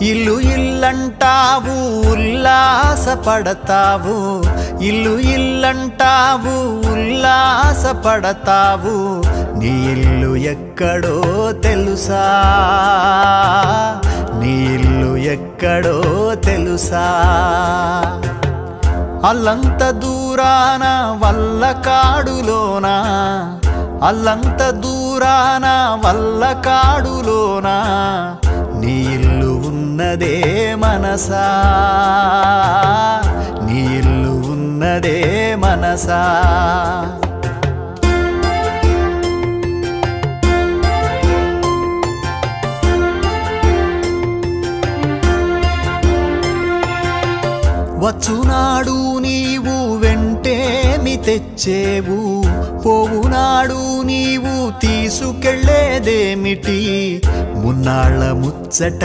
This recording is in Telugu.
ఇల్లు ఇల్లంటావు ఉల్లాసపడతావు, ఇల్లు ఇల్లంటావు ఉల్లాసపడతావు, నీ ఇల్లు ఎక్కడో తెలుసా, నీ ఇల్లు ఎక్కడో తెలుసా. అల్లంత దూరాన వల్లకాడులోనా, అల్లంత దూరాన వల్లకాడులోనా, నీ ఇల్లు ఉన్నదే మనసా, నీ ఇల్లు ఉన్నదే మనసా. వచ్చునాడు నీవు వెంటేమి తెచ్చేవు, పోవునాడు నీవు తీసుకెళ్ళేదేమిటి, మున్నాళ్ళ ముచ్చట